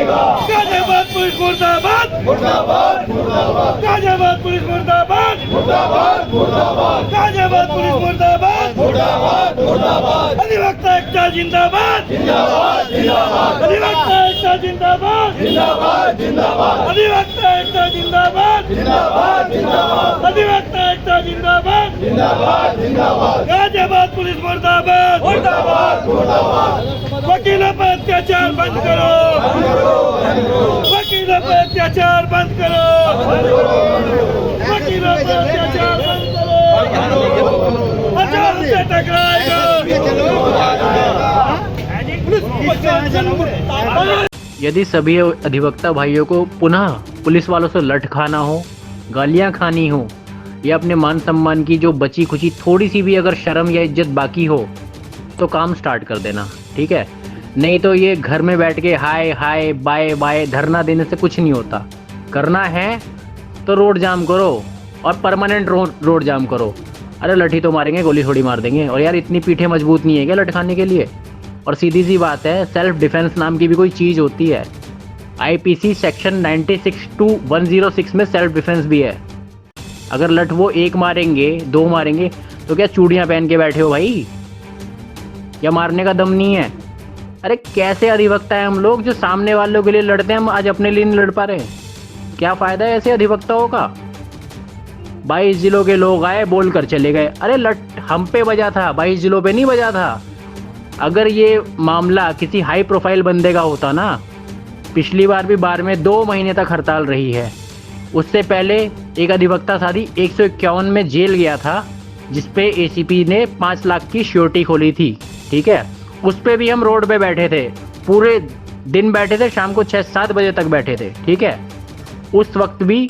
Ghaziabad police मुर्दाबाद, Ghaziabad police मुर्दाबाद, Ghaziabad police मुर्दाबाद, अधिवक्ता एकता जिंदाबाद, अधिवक्ता एकता जिंदाबाद, अधिवक्ता एकता जिंदाबाद, अधिवक्ता एकता जिंदाबाद, गाजियाबाद पुलिस मुर्दाबाद, वकीलों पर अत्याचार बंद करो, वकीलों पर अत्याचार बंद करो, वकीलों पर अत्याचार बंद करो, अदालत से टकराएगा। यदि सभी अधिवक्ता भाइयों को पुनः पुलिस वालों से लठ खाना हो, गालियां खानी हो, या अपने मान सम्मान की जो बची खुची थोड़ी सी भी अगर शर्म या इज्जत बाकी हो, तो काम स्टार्ट कर देना, ठीक है। नहीं तो ये घर में बैठ के हाय हाय बाय बाय धरना देने से कुछ नहीं होता। करना है तो रोड जाम करो, और परमानेंट रोड जाम करो। अरे लठी तो मारेंगे, गोली थोड़ी मार देंगे। और यार इतनी पीठे मजबूत नहीं है क्या लठ खाने के लिए? और सीधी सी बात है, सेल्फ डिफेंस नाम की भी कोई चीज़ होती है। IPC सेक्शन 96(2)(106) में सेल्फ डिफेंस भी है। अगर लठ वो एक मारेंगे, दो मारेंगे, तो क्या चूड़ियाँ पहन के बैठे हो भाई? या मारने का दम नहीं है? अरे कैसे अधिवक्ता है हम लोग जो सामने वालों के लिए लड़ते हैं, हम आज अपने लिए नहीं लड़ पा रहे। क्या फ़ायदा है ऐसे अधिवक्ताओं का? 22 जिलों के लोग आए, बोल कर चले गए। अरे लठ हम पे बजा था, 22 जिलों पे नहीं बजा था। अगर ये मामला किसी हाई प्रोफाइल बंदे का होता ना, पिछली बार भी बार में 2 महीने तक हड़ताल रही है। उससे पहले एक अधिवक्ता साथी 151 में जेल गया था, जिसपे ACP ने 5 लाख की श्योरिटी खोली थी, ठीक है। उस पे भी हम रोड पे बैठे थे, पूरे दिन बैठे थे, शाम को 6-7 बजे तक बैठे थे, ठीक है। उस वक्त भी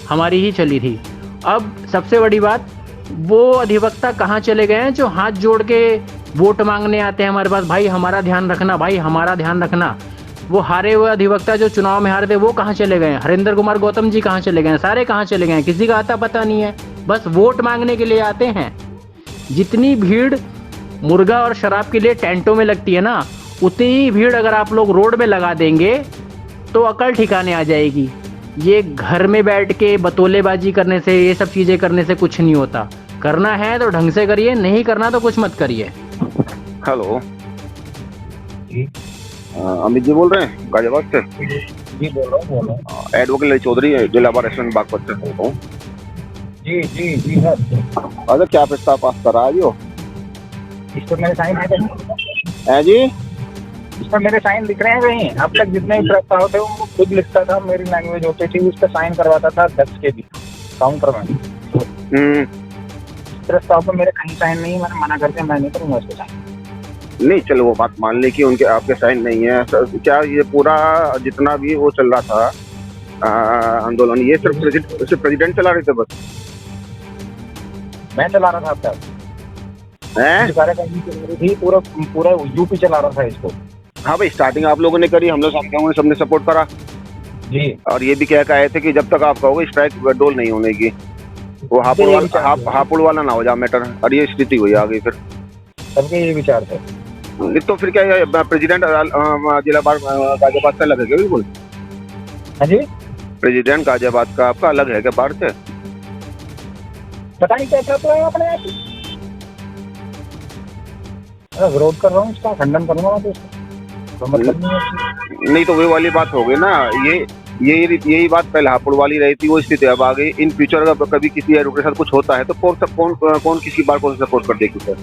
हमारी ही चली थी। अब सबसे बड़ी बात, वो अधिवक्ता कहाँ चले गए हैं जो हाथ जोड़ के वोट मांगने आते हैं हमारे पास? भाई हमारा ध्यान रखना, भाई हमारा ध्यान रखना। वो हारे हुए अधिवक्ता जो चुनाव में हारे थे, वो कहाँ चले गए हैं? हरिंदर कुमार गौतम जी कहाँ चले गए हैं? सारे कहाँ चले गए हैं? किसी का आता पता नहीं है, बस वोट मांगने के लिए आते हैं। जितनी भीड़ मुर्गा और शराब के लिए टेंटों में लगती है ना, उतनी ही भीड़ अगर आप लोग रोड में लगा देंगे तो अकल ठिकाने आ जाएगी। ये घर में बैठ के बतौलेबाजी करने से, ये सब चीज़ें करने से कुछ नहीं होता। करना है तो ढंग से करिए, नहीं करना तो कुछ मत करिए। हेलो अमित जी बोल रहे हैं गाजियाबाद से? जी बोल रहा हूँ। एडवोकेट ललित चौधरी है, जिला बार रेस्टोरेंट बागपत से बोल रहा हूँ। जी जी जी सर। अगर क्या प्रस्ताव पास करा आज हो? इस पर मेरे साइन है जी? इस पर मेरे साइन दिख रहे हैं कहीं? अब तक जितने भी प्रस्ताव थे वो खुद लिखता था, मेरी लैंग्वेज होती थी, उस पर साइन करवाता था 10 के भी काउंटर में। प्रस्ताव पर मेरे कहीं साइन नहीं, मैंने मना करके मैं नहीं करूँगा उसके साइन। नहीं चलो वो बात मान ली कि उनके आपके साइन नहीं है। क्या ये पूरा जितना भी वो चल रहा था आंदोलन, ये सिर्फ प्रेसिडेंट चला रहे थे बस? मैं चला रहा था अब तक, थी पूरा यूपी चला रहा था इसको। हाँ भाई, स्टार्टिंग आप लोगों ने करी, हम लोग सबने सपोर्ट करा जी। और ये भी कह के आए थे कि जब तक आप कहोगे स्ट्राइक डोल नहीं होने की, वो हापुड़ वाला ना हो जाए मैटर। और ये स्थिति हुई आगे, फिर सबके ये विचार थे। नहीं तो फिर क्या प्रेसिडेंट जिला बार गाजियाबाद से अलग है क्या? बिल्कुल। हाँ जी, प्रेसिडेंट गाजियाबाद का आपका अलग है क्या बाहर से? पता नहीं कैसा तो है अपने आप। विरोध कर रहा हूँ, इसका खंडन करूंगा मैं, तो इसका मतलब नहीं तो वही वाली बात हो गई ना। यही बात पहले हापुड़ वाली रही थी, वो स्थिति अब आ गई। इन फ्यूचर अगर कभी किसी एडवोकेट के साथ कुछ होता है तो कौन किसी बार कौन सपोर्ट कर देगी सर?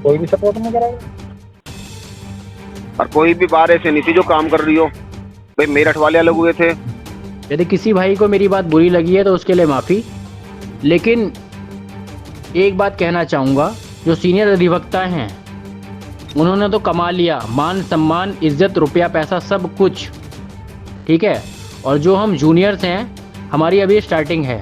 कोई भी सपोर्ट नहीं करेगा। और कोई भी बार ऐसे नहीं थी जो काम कर रही हो। भाई मेरठ वाले अलग हुए थे। यदि किसी भाई को मेरी बात बुरी लगी है तो उसके लिए माफ़ी। लेकिन एक बात कहना चाहूँगा, जो सीनियर अधिवक्ता हैं उन्होंने तो कमा लिया, मान सम्मान, इज्जत, रुपया पैसा सब कुछ, ठीक है। और जो हम जूनियर्स हैं, हमारी अभी स्टार्टिंग है।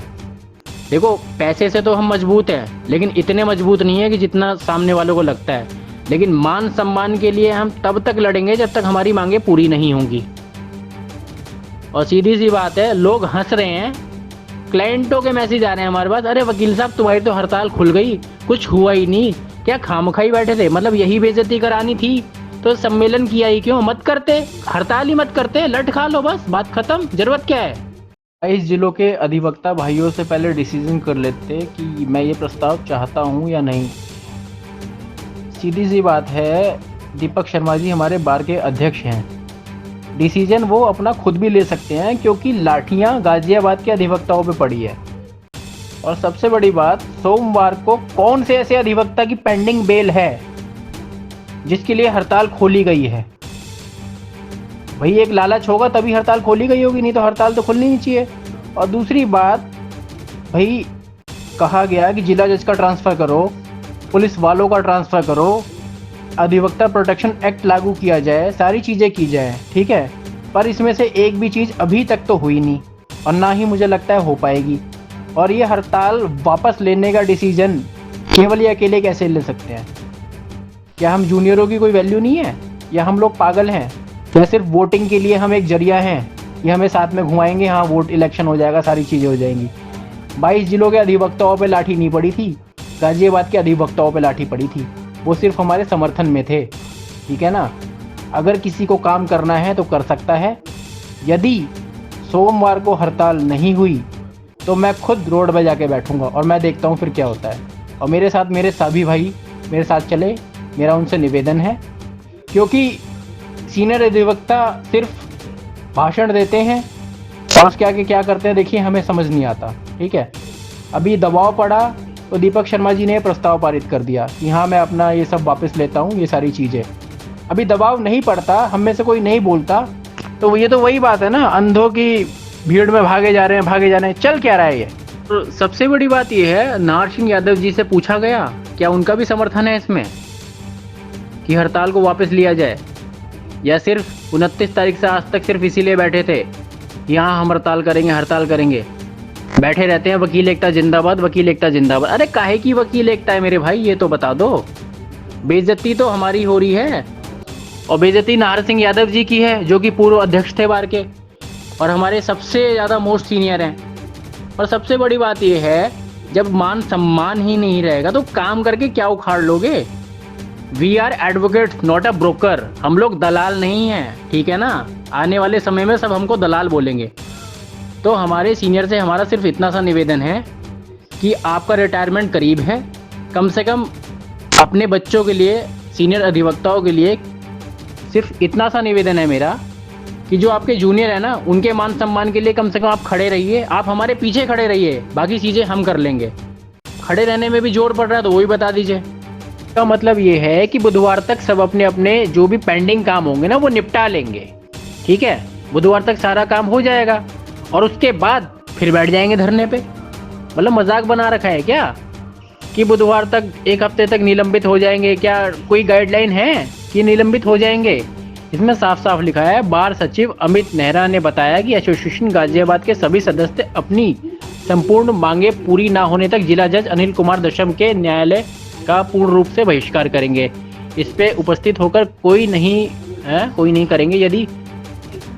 देखो पैसे से तो हम मजबूत हैं, लेकिन इतने मजबूत नहीं है कि जितना सामने वालों को लगता है। लेकिन मान सम्मान के लिए हम तब तक लड़ेंगे जब तक हमारी मांगें पूरी नहीं होंगी। और सीधी सी बात है, लोग हंस रहे हैं, क्लाइंटों के मैसेज आ रहे हैं हमारे पास, अरे वकील साहब तुम्हारी तो हड़ताल खुल गई, कुछ हुआ ही नहीं, क्या खामखाई बैठे थे? मतलब यही बेइज्जती करानी थी तो सम्मेलन किया ही क्यों? मत करते, हड़ताल ही मत करते, लट खा लो, बस बात खत्म, जरूरत क्या है? 22 जिलों के अधिवक्ता भाइयों से पहले डिसीजन कर लेते कि मैं ये प्रस्ताव चाहता हूँ या नहीं। सीधी सी बात है, दीपक शर्मा जी हमारे बार के अध्यक्ष हैं, डिसीजन वो अपना खुद भी ले सकते हैं क्योंकि लाठियां गाजियाबाद के अधिवक्ताओं पे पड़ी है। और सबसे बड़ी बात, सोमवार को कौन से ऐसे अधिवक्ता की पेंडिंग बेल है जिसके लिए हड़ताल खोली गई है? भाई एक लालच होगा तभी हड़ताल खोली गई होगी, नहीं तो हड़ताल तो खुलनी नहीं चाहिए। और दूसरी बात, भाई कहा गया कि जिला जज का ट्रांसफ़र करो, पुलिस वालों का ट्रांसफ़र करो, अधिवक्ता प्रोटेक्शन एक्ट लागू किया जाए, सारी चीज़ें की जाए, ठीक है, पर इसमें से एक भी चीज़ अभी तक तो हुई नहीं और ना ही मुझे लगता है हो पाएगी। और ये हड़ताल वापस लेने का डिसीजन केवल ये अकेले कैसे ले सकते हैं? क्या हम जूनियरों की कोई वैल्यू नहीं है, या हम लोग पागल हैं, या सिर्फ वोटिंग के लिए हम एक जरिया हैं, ये हमें साथ में घुमाएंगे, हाँ वोट इलेक्शन हो जाएगा, सारी चीज़ें हो जाएंगी। 22 जिलों के अधिवक्ताओं पे लाठी नहीं पड़ी थी, गाजियाबाद के अधिवक्ताओं पे लाठी पड़ी थी, वो सिर्फ हमारे समर्थन में थे, ठीक है ना। अगर किसी को काम करना है तो कर सकता है। यदि सोमवार को हड़ताल नहीं हुई तो मैं खुद रोड पे जाके बैठूंगा और मैं देखता हूँ फिर क्या होता है। और मेरे साथ मेरे सभी भाई मेरे साथ चले, मेरा उनसे निवेदन है, क्योंकि सीनियर अधिवक्ता सिर्फ भाषण देते हैं और उसके आगे क्या करते हैं देखिए हमें समझ नहीं आता, ठीक है। अभी दबाव पड़ा तो दीपक शर्मा जी ने प्रस्ताव पारित कर दिया कि हाँ मैं अपना ये सब वापस लेता हूँ, ये सारी चीज़ें। अभी दबाव नहीं पड़ता, हम में से कोई नहीं बोलता, तो ये तो वही बात है ना, अंधों की भीड़ में भागे जा रहे हैं, चल क्या रहा है ये। तो सबसे बड़ी बात ये है, नाहर सिंह यादव जी से पूछा गया क्या उनका भी समर्थन है इसमें कि हड़ताल को वापस लिया जाए, या सिर्फ 29 तारीख से आज तक सिर्फ इसीलिए बैठे थे कि हाँ हम हड़ताल करेंगे, बैठे रहते हैं वकील एकता जिंदाबाद, वकील एकता जिंदाबाद। अरे काहे की वकील एकता है मेरे भाई, ये तो बता दो। बेइज्जती तो हमारी हो रही है, और बेइज्जती नाहर सिंह यादव जी की है जो कि पूर्व अध्यक्ष थे बार के और हमारे सबसे ज़्यादा मोस्ट सीनियर हैं। और सबसे बड़ी बात ये है, जब मान सम्मान ही नहीं रहेगा तो काम करके क्या उखाड़ लोगे? We are advocate not a broker, हम लोग दलाल नहीं हैं, ठीक है ना। आने वाले समय में सब हमको दलाल बोलेंगे। तो हमारे सीनियर से हमारा सिर्फ इतना सा निवेदन है कि आपका रिटायरमेंट करीब है, कम से कम अपने बच्चों के लिए, सीनियर अधिवक्ताओं के लिए सिर्फ इतना सा निवेदन है मेरा कि जो आपके जूनियर है ना, उनके मान सम्मान के लिए कम से कम आप खड़े रहिए, आप हमारे पीछे खड़े रहिए, बाकी चीज़ें हम कर लेंगे। खड़े रहने में भी जोर पड़ रहा है तो वो भी बता दीजिए। इसका मतलब ये है कि बुधवार तक सब अपने अपने जो भी पेंडिंग काम होंगे ना वो निपटा लेंगे, ठीक है। बुधवार तक सारा काम हो जाएगा और उसके बाद फिर बैठ जाएंगे धरने पे। मतलब मजाक बना रखा है क्या कि बुधवार तक, एक हफ्ते तक निलंबित हो जाएंगे? क्या कोई गाइडलाइन है कि निलंबित हो जाएंगे? इसमें साफ साफ लिखा है, बार सचिव अमित नेहरा ने बताया कि एसोसिएशन गाजियाबाद के सभी सदस्य अपनी संपूर्ण मांगे पूरी ना होने तक जिला जज अनिल कुमार दशम के न्यायालय का पूर्ण रूप से बहिष्कार करेंगे। इस पे उपस्थित होकर कोई नहीं करेंगे। यदि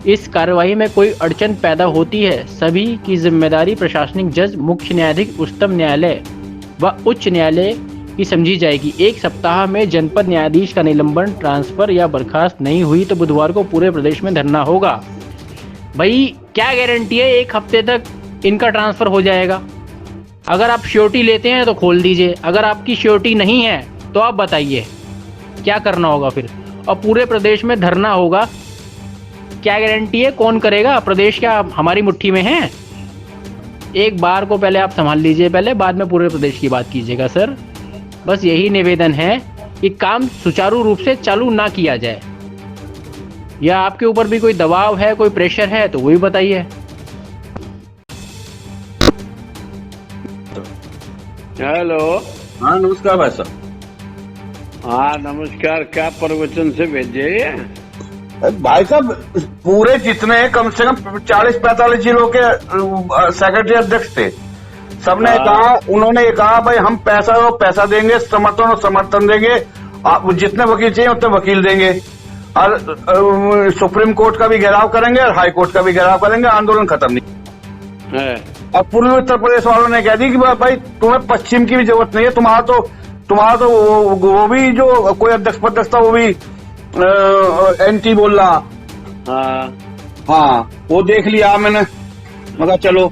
इस कार्यवाही में कोई अड़चन पैदा होती है, सभी की जिम्मेदारी प्रशासनिक जज, मुख्य न्यायाधीश, उच्चतम न्यायालय व उच्च न्यायालय की समझी जाएगी। 1 सप्ताह में जनपद न्यायाधीश का निलंबन, ट्रांसफर या बर्खास्त नहीं हुई तो बुधवार को पूरे प्रदेश में धरना होगा। भाई क्या गारंटी है 1 हफ्ते तक इनका ट्रांसफर हो जाएगा? अगर आप श्योरिटी लेते हैं तो खोल दीजिए, अगर आपकी श्योरिटी नहीं है तो आप बताइए क्या करना होगा फिर। और पूरे प्रदेश में धरना होगा, क्या गारंटी है? कौन करेगा? प्रदेश क्या हमारी मुट्ठी में है? एक बार को पहले आप संभाल लीजिए, पहले बाद में पूरे प्रदेश की बात कीजिएगा सर। बस यही निवेदन है कि काम सुचारू रूप से चालू ना किया जाए, या आपके ऊपर भी कोई दबाव है, कोई प्रेशर है तो वो भी बताइए। हेलो। हाँ नमस्कार भाई साहब। हाँ नमस्कार, क्या प्रवचन से भेजे? भाई साहब पूरे जितने कम से कम 40-45 जिलों के सेक्रेटरी अध्यक्ष थे, सबने कहा, उन्होंने ये कहा भाई हम पैसा देंगे, समर्थन देंगे, आप जितने वकील चाहिए उतने वकील देंगे, और सुप्रीम कोर्ट का भी घेराव करेंगे और हाई कोर्ट का भी घेराव करेंगे, आंदोलन खत्म नहीं है। और पूर्वी उत्तर प्रदेश वालों ने कह दी कि भाई तुम्हें पश्चिम की भी जरूरत नहीं है, तुम्हारा तो वो भी जो कोई अध्यक्ष था वो भी एंटी बोल रहा। हाँ वो देख लिया मैंने, मगर चलो।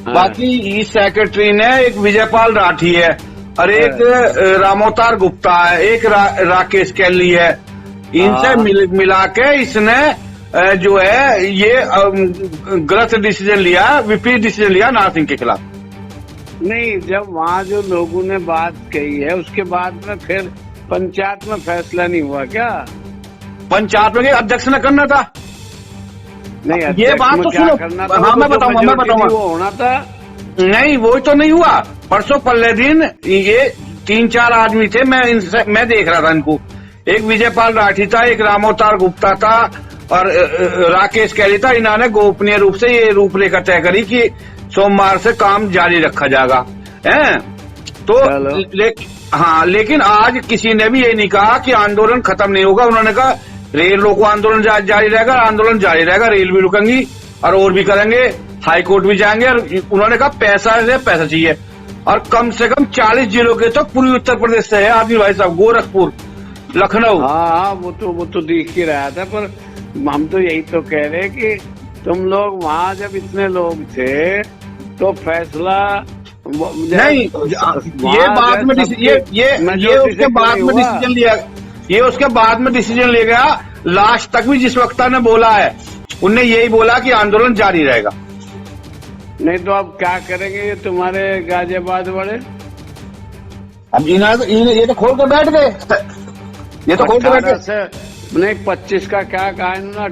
बाकी इस सेक्रेटरी ने एक विजयपाल राठी है और एक रामोतार गुप्ता है, एक राकेश कैली है। इनसे मिला के इसने जो है ये गलत डिसीजन लिया, विपरीत डिसीजन लिया नाहर सिंह के खिलाफ। नहीं, जब वहाँ जो लोगों ने बात कही है उसके बाद में फिर पंचायत में फैसला नहीं हुआ क्या? पंचायत में अध्यक्ष ने करना था। नहीं, ये बात तो सुनो। हाँ मैं बताऊंगा। वो होना था। नहीं वो तो नहीं हुआ। परसों पहले दिन ये 3-4 आदमी थे, मैं देख रहा था इनको। एक विजयपाल राठी था, एक रामोतार गुप्ता था और राकेश कैली था। इन्होंने गोपनीय रूप से ये रूपरेखा तय करी कि सोमवार से काम जारी रखा जाएगा, है तो। हाँ, लेकिन आज किसी ने भी ये नहीं कहा कि आंदोलन खत्म नहीं होगा। उन्होंने कहा रेल रोको आंदोलन जारी रहेगा, आंदोलन जारी रहेगा, रेल भी रुकेंगी और भी करेंगे, हाई कोर्ट भी जाएंगे। और उन्होंने कहा पैसा चाहिए और कम से कम 40 जिलों के तो पूर्वी उत्तर प्रदेश से है आदमी भाई साहब, गोरखपुर, लखनऊ। हाँ वो तो दिख ही रहा था, पर हम तो यही तो कह रहे कि तुम लोग वहाँ जब इतने लोग थे तो फैसला नहीं, ये बाद में ये उसके बाद में डिसीजन लिया, ये उसके बाद में डिसीजन ले गया। लास्ट तक भी जिस वक्ता ने बोला है उनने यही बोला कि आंदोलन जारी रहेगा। नहीं तो अब क्या करेंगे ये तुम्हारे गाजियाबाद वाले? अब ये तो खोल कर बैठ गए, ये तो खोल कर बैठ गए। नहीं 25 का क्या कहा इन्होंने?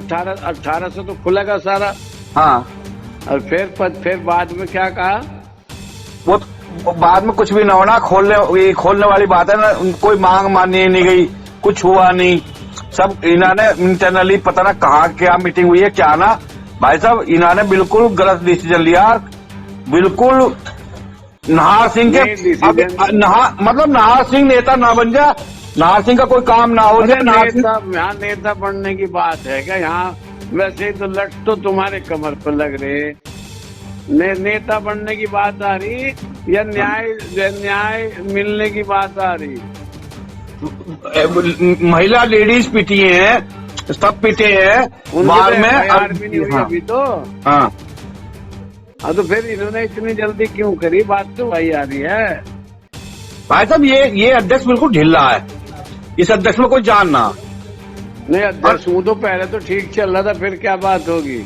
18 से तो खुलेगा सारा। हाँ, और फिर बाद में क्या कहा? वो बाद में कुछ भी ना होना, खोलने वाली बात है ना। कोई मांग मानी नहीं गई, कुछ हुआ नहीं। सब इन्होंने इंटरनली पता ना कहाँ क्या मीटिंग हुई है क्या ना। भाई साहब इन्होंने बिल्कुल गलत डिसीजन लिया, बिल्कुल। नाहर सिंह के मतलब नाहर सिंह नेता ना बन जा, नाहर सिंह का कोई काम ना हो जाए। यहाँ नेता बनने की बात है क्या? यहाँ वैसे ही तो लट तो तुम्हारे कमर पर लग रहे। नेता बनने की बात आ रही या न्याय मिलने की बात आ रही? महिला लेडीज पिटी हैं, सब पिटे हैं बाद में। आर्मी नहीं हुई अभी तो। हाँ तो फिर इन्होंने इतनी जल्दी क्यों करी? बात तो वही आ रही है भाई साहब। ये अध्यक्ष बिल्कुल ढिल्ला है, इस अध्यक्ष में कोई जान ना। नहीं अध्यक्ष वो तो पहले तो ठीक चल रहा था, फिर क्या बात होगी?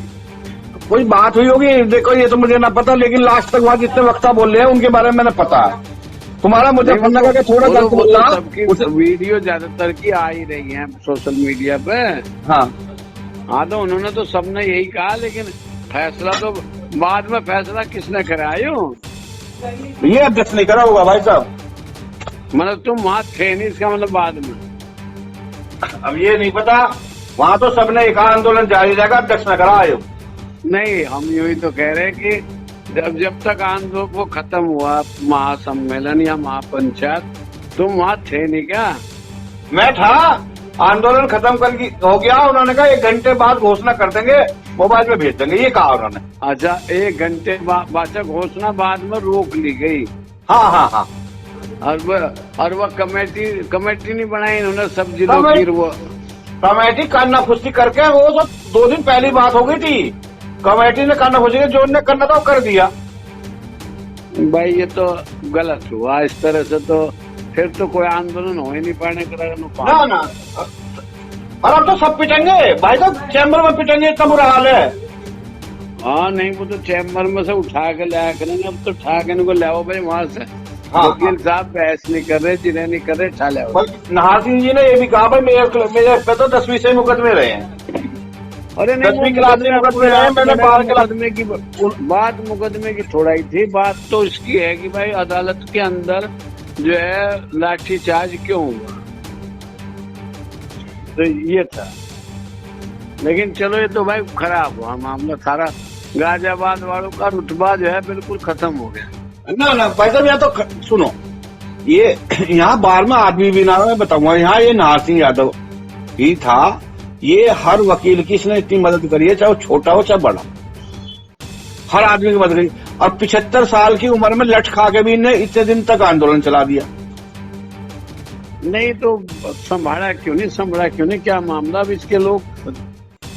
कोई बात हुई होगी, देखो ये तो मुझे ना पता, लेकिन लास्ट तक वहाँ जितने वक्ता बोल रहे हैं उनके बारे में मैंने पता है। तुम्हारा मुझे पता करके थोड़ा गलत बोला। वीडियो ज्यादातर की आ ही रही है सोशल मीडिया पे। हाँ तो उन्होंने तो सबने यही कहा, लेकिन फैसला तो बाद में फैसला किसने कराया? ये अध्यक्ष नहीं करा होगा भाई साहब। मतलब तुम वहाँ थे नहीं, इसका मतलब बाद में। अब ये नहीं पता, वहाँ तो सबने एक आंदोलन जारी रहेगा, अध्यक्ष ने करा आयोग। नहीं हम यही तो कह रहे हैं कि जब तक आंदोलन को खत्म हुआ महासम्मेलन या महापंचायत, तुम वहाँ थे नहीं क्या? मैं था, आंदोलन खत्म कर हो गया। उन्होंने कहा 1 घंटे बाद घोषणा कर देंगे, मोबाइल में भेज देंगे, ये कहा उन्होंने। अच्छा 1 घंटे बाद घोषणा बाद में रोक ली गई। हाँ। और वो कमेटी नहीं बनाई इन्होंने सब जिलों की। वो कमेटी कान्ना फुस्ती करके वो सब 2 दिन पहली बात हो गई थी। कमेटी ने कान्ना फुस्ती जो उन्हें करना था वो कर दिया। भाई ये तो गलत हुआ इस तरह से, तो फिर तो कोई आंदोलन हो ही नहीं पाने का ना। और अब तो सब पिटेंगे भाई साहब, चैम्बर में पिटेंगे, इतना बुरा हाल है। हाँ नहीं वो तो चैम्बर में से उठा के लाया करेंगे। अब तो उठा के इनको लाओ भाई वहाँ से। वकील साहब बहस नहीं कर रहे, जिन्हें नहीं कर रहे, उठा लाओ। नाहर सिंह जी ने ये भी कहा भाई मेरे पे तो 10वीं से मुकदमे रहे हैं। अरे नहीं 10वीं क्लास में मुकदमे रहे हैं, मैंने 12 बात मुकदमे की थोड़ा ही थी। बात तो इसकी है कि भाई अदालत के अंदर जो है लाठीचार्ज क्यों हुआ, तो ये था। लेकिन चलो ये तो भाई खराब हुआ मामला, सारा गाजियाबाद वालों का रुतबा जो है बिल्कुल खत्म हो गया। ना भाई साहब यहाँ तो सुनो, ये यहाँ 12वां आदमी भी ना, मैं बताऊंगा यहाँ ये नाहर सिंह यादव ही था। ये हर वकील की इसने इतनी मदद करी है, चाहे वो छोटा हो चाहे बड़ा, हर आदमी की मदद करी। और 75 साल की उम्र में लठ खा के भी इन्हें इतने दिन तक आंदोलन चला दिया। नहीं तो संभाला क्यों नहीं, क्या मामला? अब इसके लोग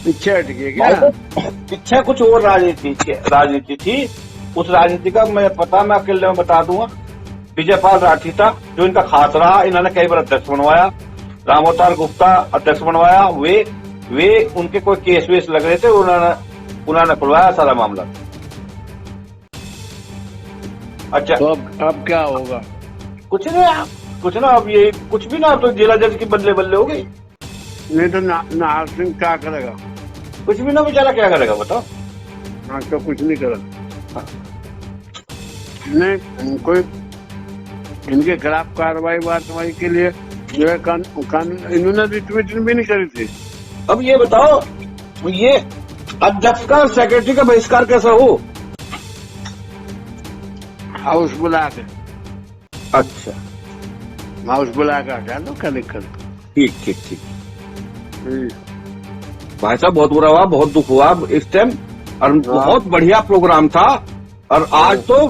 पीछे हट गए क्या? पीछे कुछ और राजनीति थी। उस राजनीति का मैं अकेले में बता दूंगा। विजयपाल राठी था जो इनका खास रहा, इन्होंने कई बार अध्यक्ष बनवाया। रामअवतार गुप्ता अध्यक्ष बनवाया, वे उनके कोई केस वेस लग रहे थे, उन्होंने खुलवाया सारा मामला। अच्छा, तो अब क्या होगा? कुछ ना, अब ये कुछ भी ना, अब तो जिला जज की बदले हो गई। नहीं तो नाहर सिंह क्या करेगा? कुछ भी ना, बेचारा क्या करेगा बताओ। हाँ, तो कुछ नहीं करेगा। नहीं, कोई इनके खिलाफ कार्रवाई के लिए जो है इन्होंने रिट्वीट भी नहीं करी थी। अब ये बताओ, ये अध्यक्ष का सेक्रेटरी का बहिष्कार कैसा हो? हाउस बुला के। अच्छा, हाउस बुला के हटा दो, क्या दिक्कत? ठीक। भाई साहब बहुत बुरा हुआ, बहुत दुख हुआ इस टाइम, और बहुत बढ़िया प्रोग्राम था। और आज तो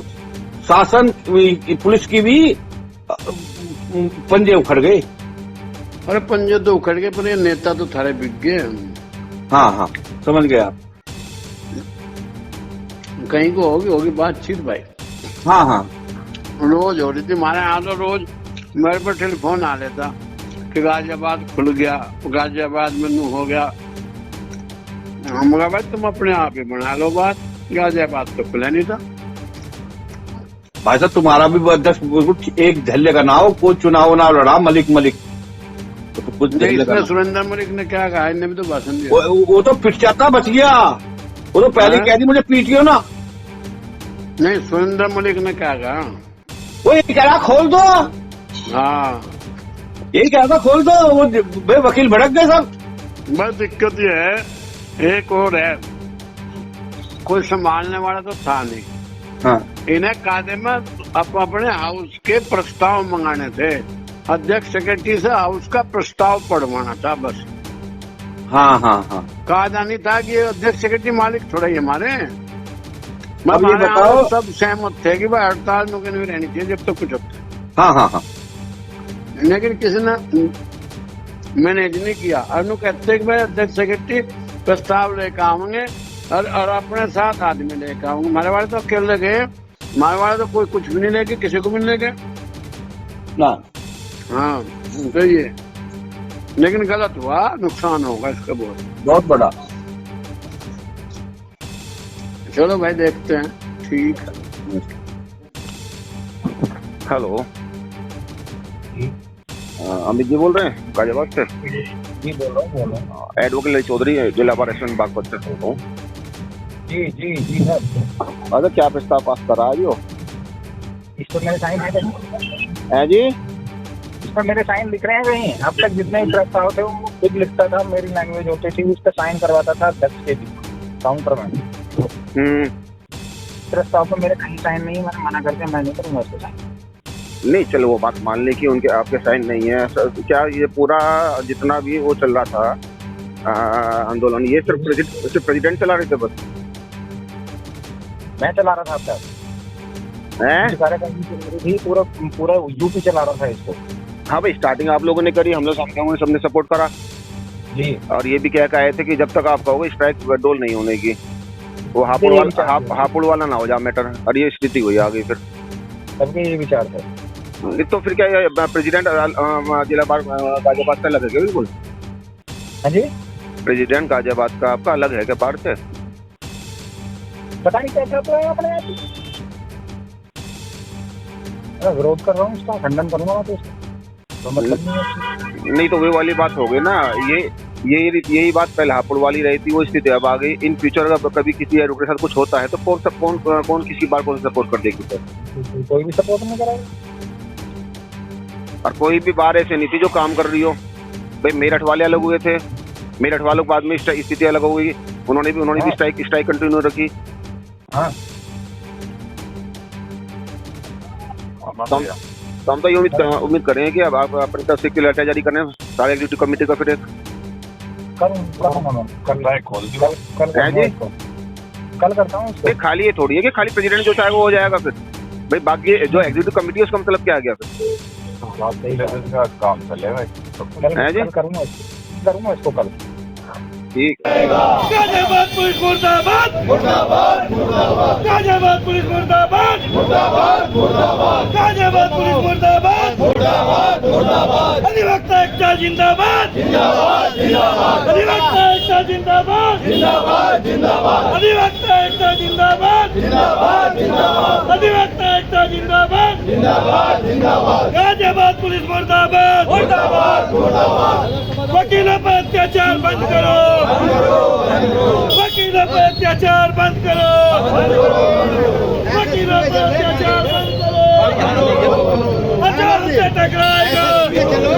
शासन पुलिस की भी पंजे उखड़ गए। अरे पंजे तो उखड़ गए, पर ये नेता तो थारे बिक गए। हाँ, समझ गए आप। कहीं को होगी बातचीत भाई। हाँ, रोज हो रही थी हमारे यहाँ, तो रोज मेरे पर टेलीफोन आ लेता कि गाजियाबाद खुल गया, गाजियाबाद में नू हो गया। हम कहा भाई तुम अपने आप ही बना लो बात, गाजियाबाद तो खुला नहीं था। भाई साहब तुम्हारा भी अध्यक्ष एक झल्ले का नाव, कोई चुनाव ना लड़ा, मलिक तो कुछ इसमें सुरेंद्र मलिक ने क्या कहा? इन्हें भी तो भाषण दिया। वो तो पिट जाता, बच गया। वो तो पहले कह दी मुझे पीटियो ना। नहीं, सुरेंद्र मलिक ने क्या कहा? वो ये कह रहा खोल दो। हाँ, यही कह रहा खोल दो। वो वकील भड़क गए सब। बस दिक्कत ये है, एक और है, कोई संभालने वाला तो था नहीं। हाँ, इन्हें कायदे में अपने हाउस के प्रस्ताव मंगाने थे, अध्यक्ष सेक्रेटरी से हाउस का प्रस्ताव पढ़वाना था बस। हाँ। कायदा नहीं था कि अध्यक्ष सेक्रेटरी मालिक थोड़ा ही हमारे। अब ये बताओ, सब सहमत थे कि भाई हड़ताल में नहीं रहनी चाहिए जब तक कुछ होता। हाँ। लेकिन किसी ने मैनेज नहीं किया। अनु कहते कि भाई अध्यक्ष सेक्रेटरी प्रस्ताव लेकर आएंगे और अपने साथ आदमी लेकर आऊंगे। हमारे वाले तो अकेले गए, हमारे वाले तो कोई कुछ भी नहीं लेके, किसी को भी नहीं लेके ना। हाँ, तो ये लेकिन गलत हुआ, नुकसान होगा इसका बहुत बड़ा। चलो भाई देखते हैं। ठीक है। हेलो, अमित जी बोल रहे हैं गाजियाबाद से? जी बोल रहा हूँ। एडवोकेट चौधरी जिला बार रेस्टोरेंट बागपत से बोल रहा हूँ। जी सर। अच्छा, क्या प्रस्ताव पास करा है जो? इस पर मेरे साइन है जी? इस पर मेरे साइन लिख रहे हैं कहीं? अब तक जितने भी प्रस्ताव थे वो खुद लिखता था, मेरी लैंग्वेज होती थी, उस पर साइन करवाता था अध्यक्ष के भी, काउंटर में। प्रस्ताव पर मेरे कहीं साइन नहीं है, मैंने मना करके मैं नहीं करूंगा उसको साइन। नहीं, चलो वो बात मान ली कि उनके आपके साइन नहीं है। क्या ये पूरा जितना भी वो चल रहा था आंदोलन, ये सिर्फ प्रेसिडेंट चला रहे थे बस? मैं चला रहा था अब तक, हैं? पूरा यूपी चला रहा था इसको। हाँ भाई, स्टार्टिंग आप लोगों ने करी, हम लोग सबने सपोर्ट करा जी। और ये भी कह के आए थे कि जब तक आप कहोगे स्ट्राइक विड्रॉल नहीं होने की, वो हापुड़ वाला ना हो जा मैटर। और ये स्थिति हुई आगे फिर सबके ये विचार थे। तो फिर क्या प्रेसिडेंट जिला बार गाजियाबाद का अलग है क्या? बिल्कुल। हाँ जी, प्रेसिडेंट गाजियाबाद का आपका अलग है क्या बाहर से? पता नहीं क्या चाहते हैं अपने आप। विरोध कर रहा हूँ, उसका खंडन करूंगा तो मतलब नहीं तो वही वाली बात हो गई ना। यही बात पहले हापुड़ वाली रही थी, वो स्थिति अब आ गई। इन फ्यूचर अगर कभी किसी एडवोकेट के साथ कुछ होता है तो कौन किसी बार कौन सपोर्ट कर देगी सर? कोई भी सपोर्ट नहीं करेगा। और कोई भी बार ऐसे नहीं थी जो काम कर रही हो। भाई मेरठ वाले अलग हुए थे, मेरठ वालों के बाद में स्थिति अलग हो गई, उन्होंने भी स्ट्राइक कंटिन्यू रखी। हाँ, तो हम तो ये उम्मीद करें कि अब आप अपनी तरफ से लेटर जारी करें सारे एग्जीक्यूटिव कमेटी का। फिर एक कल करता हूँ उसको। खाली ये थोड़ी है कि खाली प्रेसिडेंट जो चाहेगा वो हो जाएगा। फिर भाई बाकी जो एग्जीक्यूटिव कमेटी है उसका मतलब क्या आ गया फिर? बहुत सही का काम चलेगा। हैं जी? करूँगा इसको कल। ठीक गाजियाबाद पुलिस मुर्दाबाद मुर्दाबाद मुर्दाबाद गाजियाबाद पुलिस मुर्दाबाद मुर्दाबाद मुर्दाबाद गाजियाबाद पुलिस मुर्दाबाद मुर्दाबाद मुर्दाबाद अधिवक्ता एकता जिंदाबाद जिंदाबाद जिंदाबाद अधिवक्ता एकता जिंदाबाद जिंदाबाद जिंदाबाद अधिवक्ता एकता जिंदाबाद जिंदाबाद जिंदाबाद अधिवक्ता एकता जिंदाबाद जिंदाबाद जिंदाबाद गाजियाबाद पुलिस मुर्दाबाद मुर्दाबाद मुर्दाबाद वकीलों पर अत्याचार बंद करो वकीलों पर अत्याचार बंद करो वकीलों पर अत्याचार बंद करो अदालत से टकराएगा